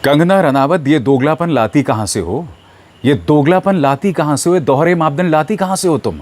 कंगना रनावत, ये दोगलापन लाती कहां से हो? ये दोगलापन लाती कहां से हो? ये दोहरे मापदंड लाती कहां से हो तुम?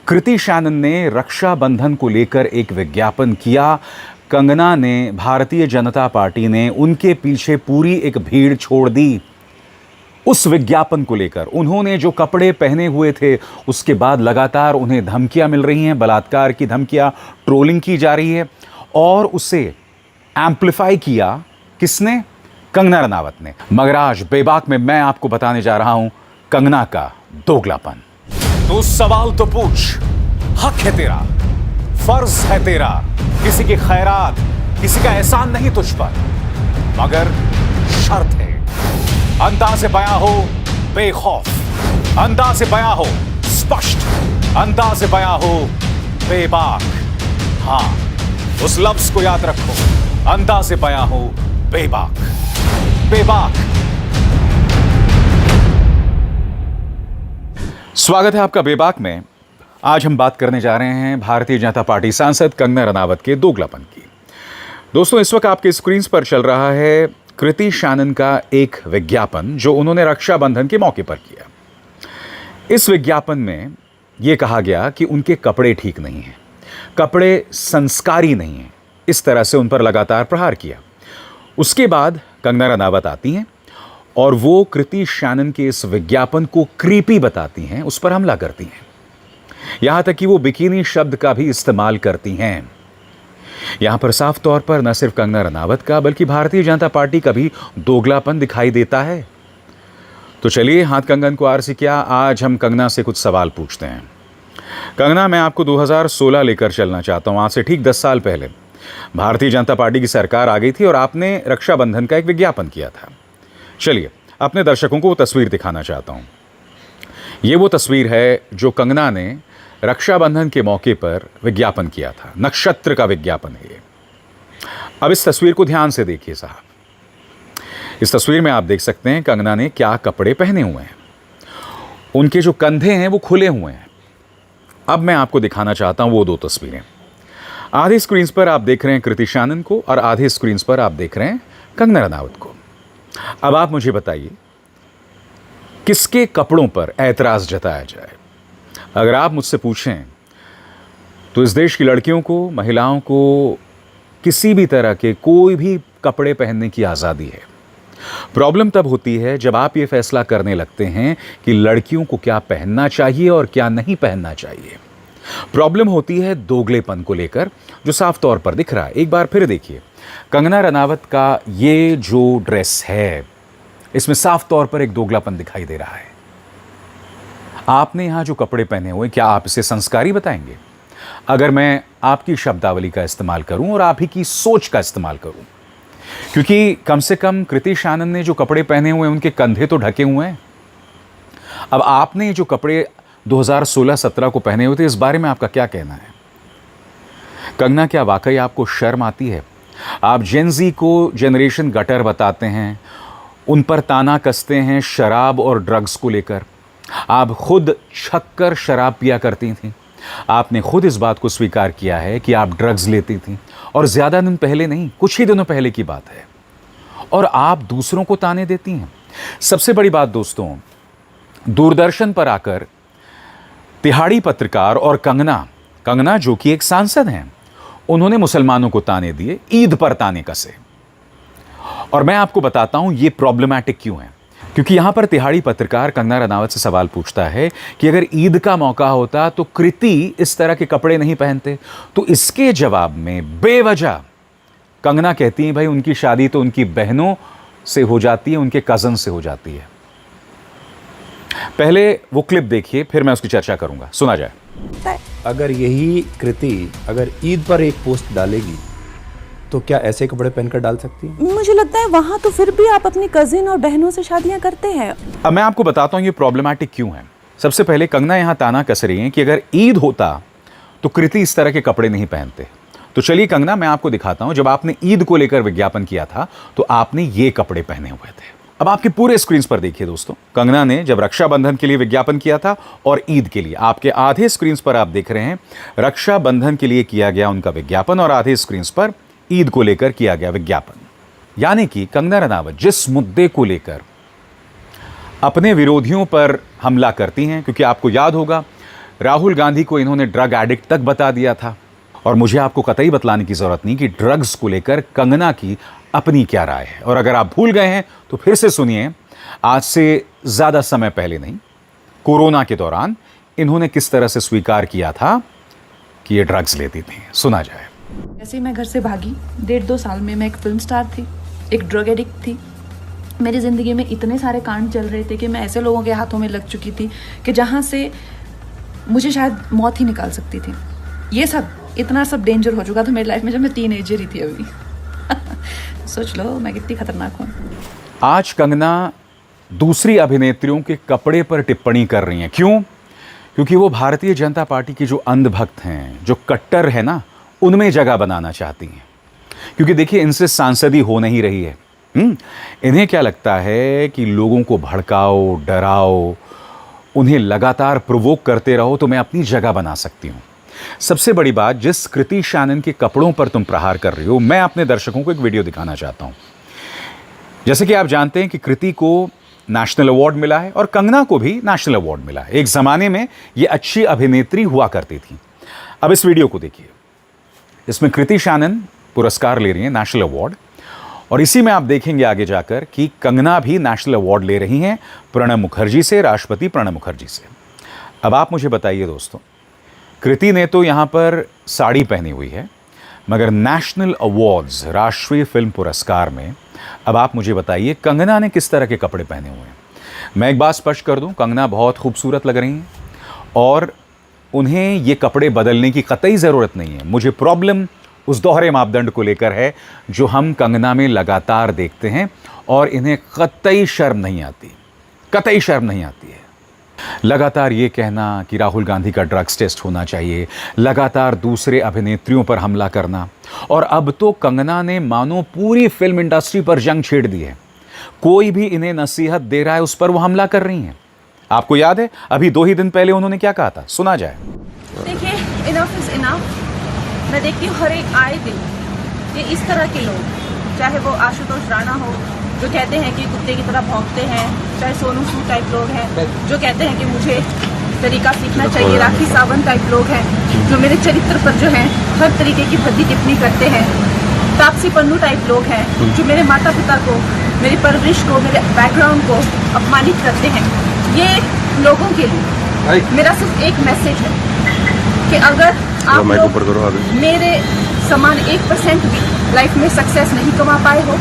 कृति शैनन ने रक्षाबंधन को लेकर एक विज्ञापन किया। कंगना ने, भारतीय जनता पार्टी ने उनके पीछे पूरी एक भीड़ छोड़ दी उस विज्ञापन को लेकर। उन्होंने जो कपड़े पहने हुए थे, उसके बाद लगातार उन्हें धमकियां मिल रही हैं, बलात्कार की धमकियां, ट्रोलिंग की जा रही है। और उसे एम्पलीफाई किया किसने? कंगना रनावत ने। मगर आज बेबाक में मैं आपको बताने जा रहा हूं कंगना का दोगलापन। तो सवाल तो पूछ, हक है तेरा, फर्ज है तेरा, किसी की खैरात, किसी का एहसान नहीं तुझ पर, मगर शर्त है अंदाज़े बयां हो बेखौफ, अंदाज़े बयां हो स्पष्ट, अंदाज़े बयां हो बेबाक। हां, उस लफ्ज को याद रखो, अंदाज़े बयां हो बेबाक। बेबाक। स्वागत है आपका बेबाक में। आज हम बात करने जा रहे हैं भारतीय जनता पार्टी सांसद कंगना रनावत के दोगलापन की। दोस्तों, इस वक्त आपके स्क्रीन पर चल रहा है कृति शैनन का एक विज्ञापन जो उन्होंने रक्षाबंधन के मौके पर किया। इस विज्ञापन में यह कहा गया कि उनके कपड़े ठीक नहीं हैं, कपड़े संस्कारी नहीं हैं, इस तरह से उन पर लगातार प्रहार किया। उसके बाद कंगना रनावत आती हैं और वो कृति शैनन के इस विज्ञापन को क्रीपी बताती हैं, उस पर हमला करती हैं। यहां तक कि वो बिकिनी शब्द का भी इस्तेमाल करती हैं। यहां पर साफ तौर पर न सिर्फ कंगना रनावत का बल्कि भारतीय जनता पार्टी का भी दोगलापन दिखाई देता है। तो चलिए, हाथ कंगन को आर से क्या, आज हम कंगना से कुछ सवाल पूछते हैं। कंगना, मैं आपको 2016 लेकर चलना चाहता हूं। आज से ठीक 10 साल पहले भारतीय जनता पार्टी की सरकार आ गई थी और आपने रक्षाबंधन का एक विज्ञापन किया था। चलिए, अपने दर्शकों को वो तस्वीर दिखाना चाहता हूं। ये वो तस्वीर है जो कंगना ने रक्षाबंधन के मौके पर विज्ञापन किया था। नक्षत्र का विज्ञापन है ये। अब इस तस्वीर को ध्यान से देखिए साहब। इस तस्वीर में आप देख सकते हैं कंगना ने क्या कपड़े पहने हुए हैं। उनके जो कंधे हैं वो खुले हुए हैं। अब मैं आपको दिखाना चाहता हूं वो दो तस्वीरें। आधे स्क्रीन पर आप देख रहे हैं कृति शैनन को और आधे स्क्रीन पर आप देख रहे हैं कंगना रनावत को। अब आप मुझे बताइए, किसके कपड़ों पर ऐतराज जताया जाए? अगर आप मुझसे पूछें तो इस देश की लड़कियों को, महिलाओं को किसी भी तरह के कोई भी कपड़े पहनने की आज़ादी है। प्रॉब्लम तब होती है जब आप ये फैसला करने लगते हैं कि लड़कियों को क्या पहनना चाहिए और क्या नहीं पहनना चाहिए। प्रॉब्लम होती है दोगलेपन को लेकर, जो साफ तौर पर दिख रहा है। एक बार फिर देखिए, कंगना रनावत का ये जो ड्रेस है, इसमें साफ तौर पर एक दोगलापन दिखाई दे रहा है। आपने यहां जो कपड़े पहने हुए, क्या आप इसे संस्कारी बताएंगे? अगर मैं आपकी शब्दावली का इस्तेमाल करूं और आप ही की सोच का इस्तेमाल करूं, क्योंकि कम से कम कृति शैनन ने जो कपड़े पहने हुए उनके कंधे तो ढके हुए हैं। अब आपने जो कपड़े 2016-17 को पहने हुए थे, इस बारे में आपका क्या कहना है? कंगना, क्या वाकई आपको शर्म आती है? आप जेनजी को जनरेशन गटर बताते हैं, उन पर ताना कसते हैं शराब और ड्रग्स को लेकर। आप खुद छक्कर शराब पिया करती थीं। आपने खुद इस बात को स्वीकार किया है कि आप ड्रग्स लेती थीं, और ज़्यादा दिन पहले नहीं, कुछ ही दिनों पहले की बात है। और आप दूसरों को ताने देती हैं। सबसे बड़ी बात दोस्तों, दूरदर्शन पर आकर तिहाड़ी पत्रकार और कंगना जो कि एक सांसद हैं, उन्होंने मुसलमानों को ताने दिए, ईद पर ताने कसे। और मैं आपको बताता हूं ये प्रॉब्लमैटिक क्यों है। क्योंकि यहां पर तिहाड़ी पत्रकार कंगना रनावत से सवाल पूछता है कि अगर ईद का मौका होता तो कृति इस तरह के कपड़े नहीं पहनते। तो इसके जवाब में बेवजह कंगना कहती है, भाई उनकी शादी तो उनकी बहनों से हो जाती है, उनके कजन से हो जाती है। पहले वो क्लिप देखिए, फिर मैं उसकी चर्चा करूंगा। सुना जाए। अगर यही कृति अगर ईद पर एक पोस्ट डालेगी तो क्या ऐसे कपड़े पहनकर डाल सकती है? मुझे लगता है वहां तो फिर भी आप अपनी कजिन और बहनों से शादियां करते हैं। अब मैं आपको बताता हूं ये प्रॉब्लमैटिक क्यों है। सबसे पहले कंगना यहां ताना कस रही है कि अगर ईद होता तो कृति इस तरह के कपड़े नहीं पहनते। तो चलिए कंगना, मैं आपको दिखाता हूं, जब आपने ईद को लेकर विज्ञापन किया था तो आपने ये कपड़े पहने हुए थे। अब आपके पूरे स्क्रीन पर देखिए दोस्तों, कंगना ने जब रक्षाबंधन के लिए विज्ञापन किया था और ईद के लिए, आपके आधे स्क्रीन पर आप देख रहे हैं रक्षाबंधन के लिए किया गया उनका विज्ञापन और आधे स्क्रीन पर ईद को लेकर किया गया विज्ञापन। यानी कि कंगना रनावत जिस मुद्दे को लेकर अपने विरोधियों पर हमला करती हैं, क्योंकि आपको याद होगा राहुल गांधी को इन्होंने ड्रग एडिक्ट तक बता दिया था, और मुझे आपको कतई बतलाने की जरूरत नहीं कि ड्रग्स को लेकर कंगना की अपनी क्या राय है। और अगर आप भूल गए हैं तो फिर से सुनिए, आज से ज्यादा समय पहले नहीं, कोरोना के दौरान इन्होंने किस तरह से स्वीकार किया था कि ये ड्रग्स लेती थी। सुना जाए। जैसे ही मैं घर से भागी, 1.5-2 साल में मैं एक फिल्म स्टार थी, एक ड्रग एडिक्ट थी। मेरी ज़िंदगी में इतने सारे कांड चल रहे थे कि मैं ऐसे लोगों के हाथों में लग चुकी थी कि जहाँ से मुझे शायद मौत ही निकाल सकती थी। ये सब इतना सब डेंजर हो चुका था मेरी लाइफ में जब मैं टीनेजर ही थी अभी। सोच लो मैं कितनी खतरनाक हूँ। आज कंगना दूसरी अभिनेत्रियों के कपड़े पर टिप्पणी कर रही हैं। क्यों? क्योंकि वो भारतीय जनता पार्टी की जो अंधभक्त हैं, जो कट्टर है ना, उनमें जगह बनाना चाहती हैं। क्योंकि देखिए, इनसे सांसदी हो नहीं रही है। इन्हें क्या लगता है कि लोगों को भड़काओ, डराओ, उन्हें लगातार प्रोवोक करते रहो तो मैं अपनी जगह बना सकती हूं। सबसे बड़ी बात, जिस कृति शानन के कपड़ों पर तुम प्रहार कर रही हो, मैं अपने दर्शकों को एक वीडियो दिखाना चाहता हूं। जैसे कि आप जानते हैं कि कृति को नेशनल अवार्ड मिला है और कंगना को भी नेशनल अवार्ड मिला है। एक जमाने में ये अच्छी अभिनेत्री हुआ करती थी। अब इस वीडियो को देखिए। इसमें कृति शानन पुरस्कार ले रही हैं, नेशनल अवार्ड, और इसी में आप देखेंगे आगे जाकर कि कंगना भी नेशनल अवार्ड ले रही हैं प्रणब मुखर्जी से, राष्ट्रपति प्रणब मुखर्जी से। अब आप मुझे बताइए दोस्तों, कृति ने तो यहाँ पर साड़ी पहनी हुई है, मगर नेशनल अवार्ड्स, राष्ट्रीय फिल्म पुरस्कार में, अब आप मुझे बताइए कंगना ने किस तरह के कपड़े पहने हुए हैं। मैं एक बात स्पष्ट कर दूं, कंगना बहुत खूबसूरत लग रही हैं और उन्हें ये कपड़े बदलने की कतई ज़रूरत नहीं है। मुझे प्रॉब्लम उस दोहरे मापदंड को लेकर है जो हम कंगना में लगातार देखते हैं, और इन्हें कतई शर्म नहीं आती, कतई शर्म नहीं आती है। लगातार ये कहना कि राहुल गांधी का ड्रग्स टेस्ट होना चाहिए, लगातार दूसरे अभिनेत्रियों पर हमला करना, और अब तो कंगना ने मानो पूरी फिल्म इंडस्ट्री पर जंग छेड़ दी है। कोई भी इन्हें नसीहत दे रहा है उस पर वो हमला कर रही हैं। आपको याद है अभी 2 ही दिन पहले उन्होंने क्या कहा था? सुना जाए। देखिए, इनफ इज इनफ। मैं देखती हूँ हर एक आए दिन ये इस तरह के लोग, चाहे वो आशुतोष राणा हो जो कहते हैं कि कुत्ते की तरह भौंकते हैं, चाहे सोनू सूद टाइप लोग हैं जो कहते हैं कि मुझे तरीका सीखना चाहिए, राखी सावंत टाइप लोग हैं जो मेरे चरित्र पर जो है हर तरीके की भद्दी टिप्पणी करते हैं, तापसी पन्नू टाइप लोग हैं जो मेरे माता पिता को, मेरी परवरिश को, मेरे बैकग्राउंड को अपमानित करते हैं। ये लोगों के लिए मेरा सिर्फ एक मैसेज है कि अगर आप लोग मेरे समान 1% भी लाइफ में सक्सेस नहीं कमा पाए हो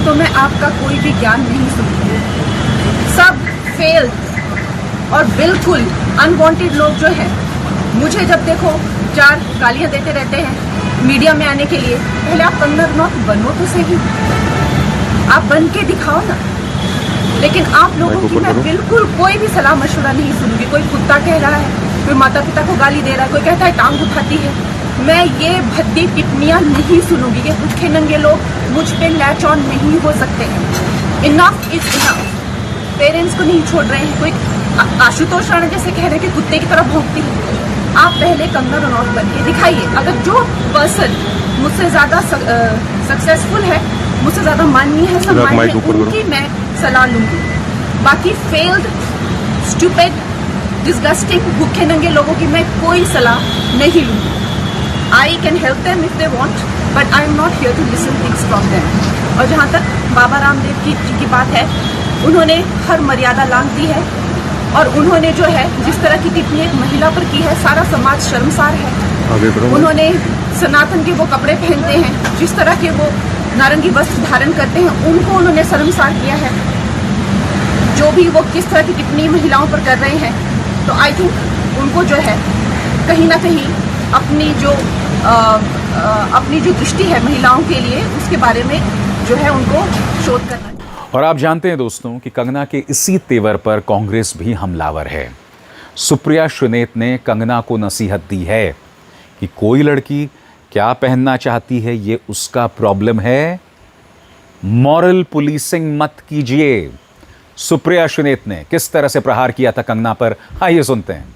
तो मैं आपका कोई भी ज्ञान नहीं सुनूंगी। सब फेल्ड और बिल्कुल अनवांटेड लोग जो हैं, मुझे जब देखो 4 गालियां देते रहते हैं मीडिया में आने के लिए, पहले आप कंगना रनौत बनो तो सही, आप बन के दिखाओ ना। लेकिन आप लोगों की मैं बिल्कुल कोई भी सलाह मशवरा नहीं सुनूंगी। कोई कुत्ता कह रहा है, कोई माता पिता को गाली दे रहा है, कोई कहता है टांग उठाती है, मैं ये भद्दी टिप्पणियां नहीं सुनूंगी। ये भूखे नंगे लोग मुझ पे लैच ऑन नहीं हो सकते हैं। Enough is enough. पेरेंट्स को नहीं छोड़ रहे हैं। कोई आशुतोष राणा जैसे कह रहे हैं कि कुत्ते की तरह भौंकती है। आप पहले कंगना रनौत बन के दिखाइए। अगर जो पर्सन मुझसे ज्यादा सक्सेसफुल है, मुझसे ज्यादा माननीय है, सम्मानीय है, उनकी मैं सलाह लूंगी। बाकी फेल्ड, स्टूपिड, डिस्गस्टिंग, भूखे नंगे लोगों की मैं कोई सलाह नहीं लूंगी। I can help them if they want, but I am not here to listen things from them. और जहाँ तक बाबा रामदेव जी की बात है, उन्होंने हर मर्यादा लांघ दी है, और उन्होंने जो है जिस तरह की टिप्पणी एक महिला पर की है, सारा समाज शर्मसार है। उन्होंने सनातन के वो कपड़े पहनते हैं, जिस तरह के वो नारंगी वस्त्र धारण करते हैं, उनको उन्होंने शर्मसार किया है। जो भी वो किस तरह की टिप्पणी महिलाओं पर कर रहे हैं, तो आई थिंक उनको जो है कहीं ना कहीं अपनी जो दृष्टि है महिलाओं के लिए, उसके बारे में जो है उनको शोध करना है। और आप जानते हैं दोस्तों कि कंगना के इसी तेवर पर कांग्रेस भी हमलावर है। सुप्रिया श्रीनेत ने कंगना को नसीहत दी है कि कोई लड़की क्या पहनना चाहती है ये उसका प्रॉब्लम है, मॉरल पुलिसिंग मत कीजिए। सुप्रिया श्रीनेत ने किस तरह से प्रहार किया था कंगना पर, आइए सुनते हैं।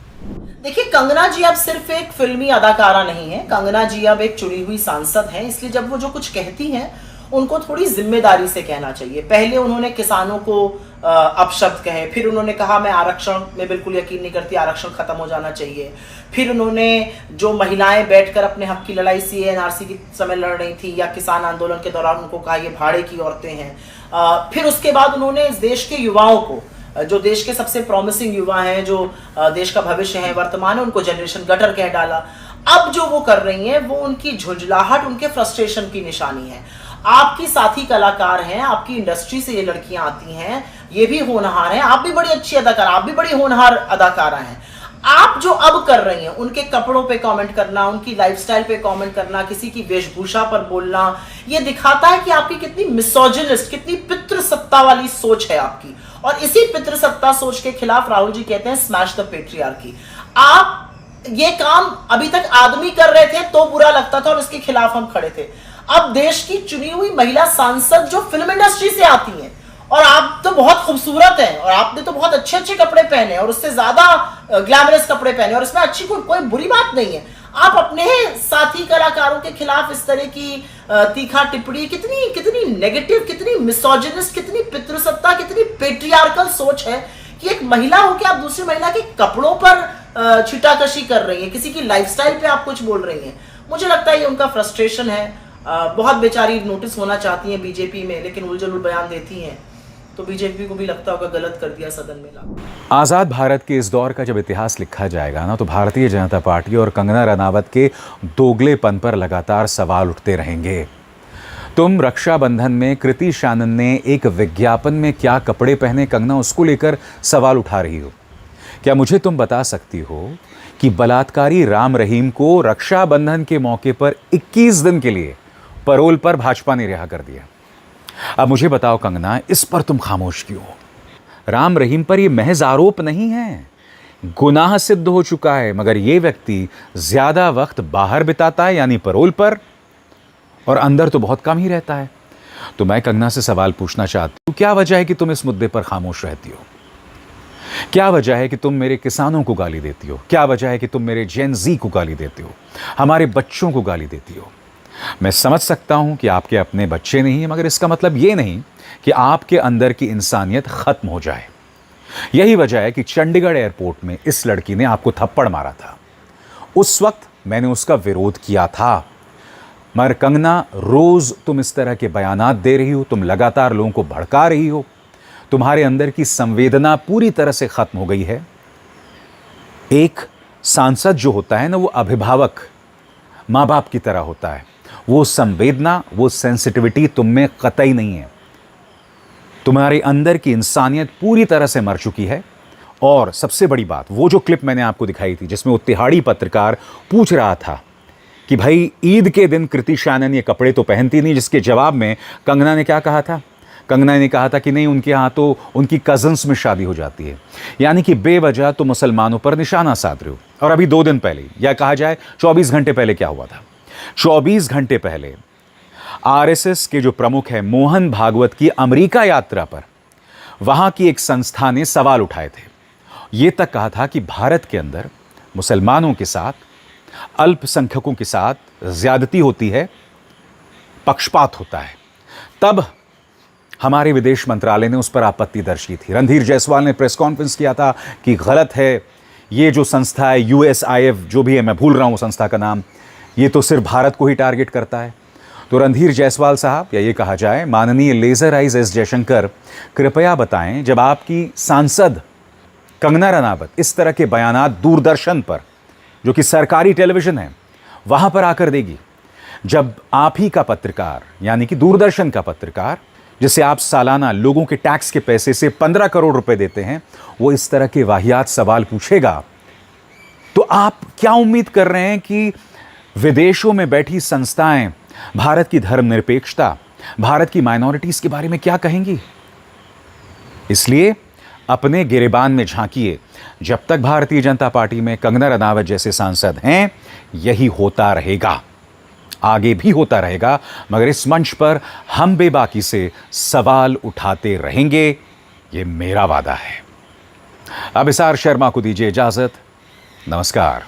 देखिए, कंगना जी अब सिर्फ एक फिल्मी अदाकारा नहीं है, कंगना जी अब एक चुनी हुई सांसद हैं। इसलिए जब वो जो कुछ कहती हैं उनको थोड़ी जिम्मेदारी से कहना चाहिए। पहले उन्होंने किसानों को अपशब्द कहे, फिर उन्होंने कहा मैं आरक्षण में बिल्कुल यकीन नहीं करती, आरक्षण खत्म हो जाना चाहिए। फिर उन्होंने जो महिलाएं बैठकर अपने हक की लड़ाई सीएए एनआरसी के समय लड़ रही थी या किसान आंदोलन के दौरान, उनको कहा ये भाड़े की औरतें हैं। फिर उसके बाद उन्होंने इस देश के युवाओं को, जो देश के सबसे प्रॉमिसिंग युवा हैं, जो देश का भविष्य है, वर्तमान है, उनको जनरेशन गटर कह डाला। अब जो वो कर रही हैं वो उनकी झुंझलाहट, उनके फ्रस्ट्रेशन की निशानी है। आपकी साथी कलाकार हैं, आपकी इंडस्ट्री से ये लड़कियां आती हैं, ये भी होनहार हैं, आप भी बड़ी अच्छी अदाकार, आप भी बड़ी होनहार अदाकारा हैं। आप जो अब कर रही हैं, उनके कपड़ों पे कमेंट करना, उनकी लाइफस्टाइल पे कमेंट करना, किसी की वेशभूषा पर बोलना, ये दिखाता है कि आपकी कितनी मिसोजिनिस्ट, कितनी पितृसत्ता वाली सोच है आपकी। और इसी पितृसत्ता सोच के खिलाफ राहुल जी कहते हैं स्मैश द पेट्रियार्की। आप ये काम अभी तक आदमी कर रहे थे तो बुरा लगता था और इसके खिलाफ हम खड़े थे। अब देश की चुनी हुई महिला सांसद जो फिल्म इंडस्ट्री से आती हैं, और आप तो बहुत खूबसूरत हैं और आपने तो बहुत अच्छे अच्छे कपड़े पहने और उससे ज्यादा ग्लैमरस कपड़े पहने, और इसमें अच्छी कोई बुरी बात नहीं है। आप अपने साथी कलाकारों के खिलाफ इस तरह की तीखा टिप्पणी, कितनी कितनी नेगेटिव, कितनी मिसोजिनिस्ट, कितनी पितृसत्ता, कितनी पेट्रियार्कल सोच है कि एक महिला हो कि आप दूसरी महिला के कपड़ों पर छिटाकशी कर रही हैं, किसी की लाइफस्टाइल पे आप कुछ बोल रही हैं। मुझे लगता है ये उनका फ्रस्ट्रेशन है। बहुत बेचारी नोटिस होना चाहती हैं बीजेपी में, लेकिन उलझुल बयान देती हैं, तो बीजेपी को भी लगता होगा गलत कर दिया सदन में ला। आज़ाद भारत के इस दौर का जब इतिहास लिखा जाएगा ना, तो भारतीय जनता पार्टी और कंगना रनावत के दोगलेपन पर लगातार सवाल उठते रहेंगे। तुम रक्षाबंधन में कृति शानन ने एक विज्ञापन में क्या कपड़े पहने, कंगना उसको लेकर सवाल उठा रही हो। क्या मुझे तुम बता सकती हो कि बलात्कारी राम रहीम को रक्षाबंधन के मौके पर 21 दिन के लिए पैरोल पर भाजपा ने रिहा कर दिया। अब मुझे बताओ कंगना, इस पर तुम खामोश क्यों हो? राम रहीम पर यह महज आरोप नहीं है, गुनाह सिद्ध हो चुका है, मगर यह व्यक्ति ज्यादा वक्त बाहर बिताता है, यानी पैरोल पर, और अंदर तो बहुत कम ही रहता है। तो मैं कंगना से सवाल पूछना चाहती हूं, क्या वजह है कि तुम इस मुद्दे पर खामोश रहती हो? क्या वजह है कि तुम मेरे किसानों को गाली देती हो? क्या वजह है कि तुम मेरे जेन जी को गाली देती हो, हमारे बच्चों को गाली देती हो? मैं समझ सकता हूं कि आपके अपने बच्चे नहीं हैं, मगर इसका मतलब ये नहीं कि आपके अंदर की इंसानियत खत्म हो जाए। यही वजह है कि चंडीगढ़ एयरपोर्ट में इस लड़की ने आपको थप्पड़ मारा था। उस वक्त मैंने उसका विरोध किया था। मगर कंगना, रोज तुम इस तरह के बयानात दे रही हो, तुम लगातार लोगों को भड़का रही हो, तुम्हारे अंदर की संवेदना पूरी तरह से खत्म हो गई है। एक सांसद जो होता है ना, वो अभिभावक, माँ बाप की तरह होता है। वो संवेदना, वो सेंसिटिविटी तुम में कतई नहीं है। तुम्हारे अंदर की इंसानियत पूरी तरह से मर चुकी है। और सबसे बड़ी बात, वो जो क्लिप मैंने आपको दिखाई थी जिसमें वो तिहाड़ी पत्रकार पूछ रहा था कि भाई ईद के दिन कृति शानन ये कपड़े तो पहनती नहीं, जिसके जवाब में कंगना ने क्या कहा था? कंगना ने कहा था कि नहीं, उनके यहाँ तो उनकी कजन्स में शादी हो जाती है, यानी कि बेवजह तो मुसलमानों पर निशाना साध रहे हो। और अभी 2 दिन पहले, या कहा जाए 24 घंटे पहले क्या हुआ था? 24 घंटे पहले आरएसएस के जो प्रमुख है मोहन भागवत की अमेरिका यात्रा पर वहां की एक संस्था ने सवाल उठाए थे। यह तक कहा था कि भारत के अंदर मुसलमानों के साथ, अल्पसंख्यकों के साथ ज्यादती होती है, पक्षपात होता है। तब हमारे विदेश मंत्रालय ने उस पर आपत्ति दर्ज की थी। रणधीर जायसवाल ने प्रेस कॉन्फ्रेंस किया था कि गलत है, ये जो संस्था है USIF जो भी है, मैं भूल रहा हूं संस्था का नाम, ये तो सिर्फ भारत को ही टारगेट करता है। तो रणधीर जायसवाल साहब, या ये कहा जाए माननीय लेजर आइज एस जयशंकर, कृपया बताएं, जब आपकी सांसद कंगना रनावत इस तरह के बयानात दूरदर्शन पर, जो कि सरकारी टेलीविजन है, वहां पर आकर देगी, जब आप ही का पत्रकार, यानी कि दूरदर्शन का पत्रकार, जिसे आप सालाना लोगों के टैक्स के पैसे से 15 करोड़ रुपए देते हैं, वो इस तरह के वाहियात सवाल पूछेगा, तो आप क्या उम्मीद कर रहे हैं कि विदेशों में बैठी संस्थाएं भारत की धर्मनिरपेक्षता, भारत की माइनॉरिटीज के बारे में क्या कहेंगी? इसलिए अपने गिरेबान में झांकिए। जब तक भारतीय जनता पार्टी में कंगना रनावत जैसे सांसद हैं, यही होता रहेगा, आगे भी होता रहेगा। मगर इस मंच पर हम बेबाकी से सवाल उठाते रहेंगे, ये मेरा वादा है। अब इसार शर्मा को दीजिए इजाजत। नमस्कार।